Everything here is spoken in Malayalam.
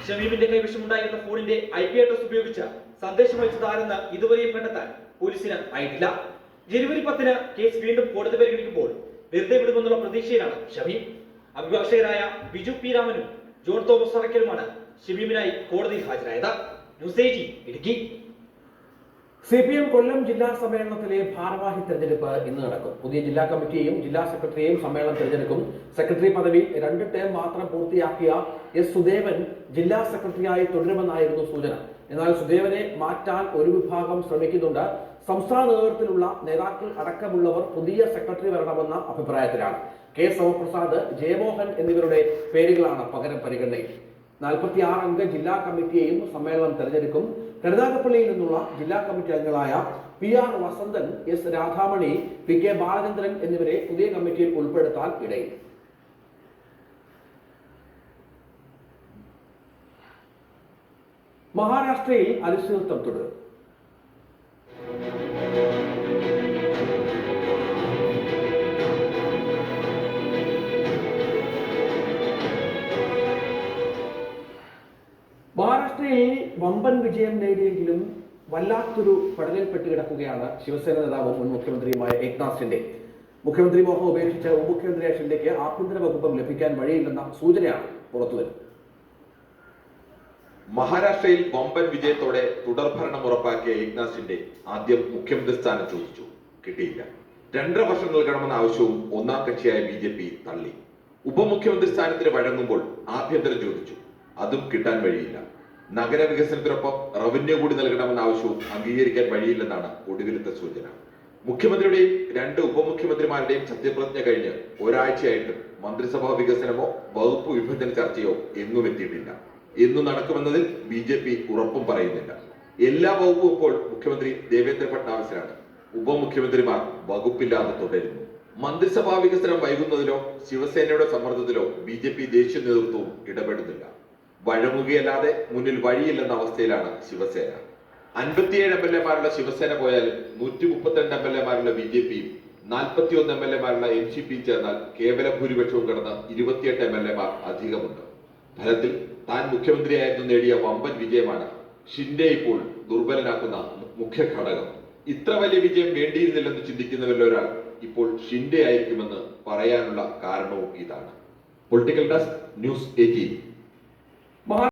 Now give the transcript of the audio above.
ഷമീമിന്റെ കൈവശമുണ്ടായിരുന്ന ഫോണിന്റെ IP അഡ്രസ് ഉപയോഗിച്ച് സന്ദേശം അയച്ചതാരെന്ന് ഇതുവരെയും കണ്ടെത്താൻ പോലീസിന് ആയിട്ടില്ല. ജനുവരി 10-ന് കേസ് വീണ്ടും കോടതി പരിഗണിക്കുമ്പോൾ വെറുതെ വിടുമെന്നുള്ള പ്രതീക്ഷയിലാണ് ഷമീം. അഭിഭാഷകരായ ബിജു പി രാമനും ജോൺ തോമസ് അറക്കലുമാണ് ഷമീമിനായി കോടതിയിൽ ഹാജരായത്. ന്യൂസ് 18 ഇടുക്കി. CPM കൊല്ലം ജില്ലാ സമ്മേളനത്തിലെ ഭാരവാഹി തെരഞ്ഞെടുപ്പ് ഇന്ന് നടക്കും. പുതിയ ജില്ലാ കമ്മിറ്റിയെയും ജില്ലാ സെക്രട്ടറിയെയും സമ്മേളനം തെരഞ്ഞെടുക്കും. സെക്രട്ടറി പദവി 2 ടേം മാത്രം പൂർത്തിയാക്കിയ S. സുദേവൻ ജില്ലാ സെക്രട്ടറിയായി തുടരുമെന്നായിരുന്നു സൂചന. എന്നാൽ സുദേവനെ മാറ്റാൻ ഒരു വിഭാഗം ശ്രമിക്കുന്നുണ്ട്. സംസ്ഥാന നേതൃത്വത്തിലുള്ള നേതാക്കൾ അടക്കമുള്ളവർ പുതിയ സെക്രട്ടറി വരണമെന്ന അഭിപ്രായത്തിലാണ്. K. ശിവപ്രസാദ്, ജയമോഹൻ എന്നിവരുടെ പേരുകളാണ് പകരം പരിഗണനയിൽ. 46 അംഗ ജില്ലാ കമ്മിറ്റിയെയും സമ്മേളനം തെരഞ്ഞെടുക്കും. കരുനാഗപ്പള്ളിയിൽ നിന്നുള്ള ജില്ലാ കമ്മിറ്റി അംഗങ്ങളായ PR Vasanthan, S. Radhamani, PK Balachandran എന്നിവരെ പുതിയ കമ്മിറ്റിയിൽ ഉൾപ്പെടുത്താൻ ഇടയിൽ. മഹാരാഷ്ട്രയിൽ അനിശ്ചിതത്വം തുടരും. മഹാരാഷ്ട്രയിൽ വമ്പൻ വിജയം നേടിയെങ്കിലും വല്ലാത്തൊരു പടലിൽപ്പെട്ട് കിടക്കുകയാണ് ശിവസേന നേതാവും മുൻ മുഖ്യമന്ത്രിയുമായ ഏക്നാഥ് ഷിൻഡെ. മുഖ്യമന്ത്രി മോഹം ഉപേക്ഷിച്ച ഉപമുഖ്യമന്ത്രിയായ ഷിൻഡെക്ക് ആഭ്യന്തര വകുപ്പും ലഭിക്കാൻ വഴിയില്ലെന്ന സൂചനയാണ് പുറത്തുവരുന്നത്. മഹാരാഷ്ട്രയിൽ വമ്പൻ വിജയത്തോടെ തുടർഭരണം ഉറപ്പാക്കിയ ഏക്നാഥ് ഷിൻഡെ ആദ്യം മുഖ്യമന്ത്രി സ്ഥാനം ചോദിച്ചു, കിട്ടിയില്ല. 2.5 വർഷം നൽകണമെന്ന ആവശ്യവും ഒന്നാം കക്ഷിയായ BJP തള്ളി. ഉപമുഖ്യമന്ത്രി സ്ഥാനത്തിന് വഴങ്ങുമ്പോൾ ആഭ്യന്തരം ചോദിച്ചു, അതും കിട്ടാൻ വഴിയില്ല. നഗരവികസനത്തിനൊപ്പം റവന്യൂ കൂടി നൽകണമെന്ന ആവശ്യവും അംഗീകരിക്കാൻ വഴിയില്ലെന്നാണ് ഒടുവിലത്തെ സൂചന. മുഖ്യമന്ത്രിയുടെയും 2 ഉപമുഖ്യമന്ത്രിമാരുടെയും സത്യപ്രതിജ്ഞ കഴിഞ്ഞ് ഒരാഴ്ചയായിട്ടും മന്ത്രിസഭാ വികസനമോ വകുപ്പ് വിഭജന ചർച്ചയോ എങ്ങും എത്തിയിട്ടില്ല. എന്നു നടക്കുമെന്നതിൽ BJP ഉറപ്പും പറയുന്നില്ല. എല്ലാ വകുപ്പും ഇപ്പോൾ മുഖ്യമന്ത്രി ദേവേന്ദ്ര ഫഡ്നാവിസിനാണ്. ഉപമുഖ്യമന്ത്രിമാർ വകുപ്പില്ലാതെ തുടരുന്നു. മന്ത്രിസഭാ വികസനം വൈകുന്നതിലോ ശിവസേനയുടെ സമ്മർദ്ദത്തിലോ BJP ദേശീയ നേതൃത്വവും ഇടപെടുന്നില്ല. വഴങ്ങുകയല്ലാതെ മുന്നിൽ വഴിയില്ലെന്ന അവസ്ഥയിലാണ് ശിവസേന. 57 MLA-മാരുള്ള ശിവസേന പോയാലും 132 MLA-മാരുള്ള BJPയും 41 MLA-മാരുള്ള NCPയും ചേർന്നാൽ കേവല ഭൂരിപക്ഷവും കടന്ന് 28 MLA-മാർ അധികമുണ്ട്. ഫലത്തിൽ താൻ മുഖ്യമന്ത്രിയായിരുന്നു നേടിയ വമ്പൻ വിജയമാണ് ഷിൻഡെ ഇപ്പോൾ ദുർബലനാക്കുന്ന മുഖ്യ ഘടകം. ഇത്ര വലിയ വിജയം വേണ്ടിയിരുന്നില്ലെന്ന് ചിന്തിക്കുന്നവരിലൊരാൾ ഇപ്പോൾ ഷിൻഡെ ആയിരിക്കുമെന്ന് പറയാനുള്ള കാരണവും ഇതാണ്. Political desk, news 18.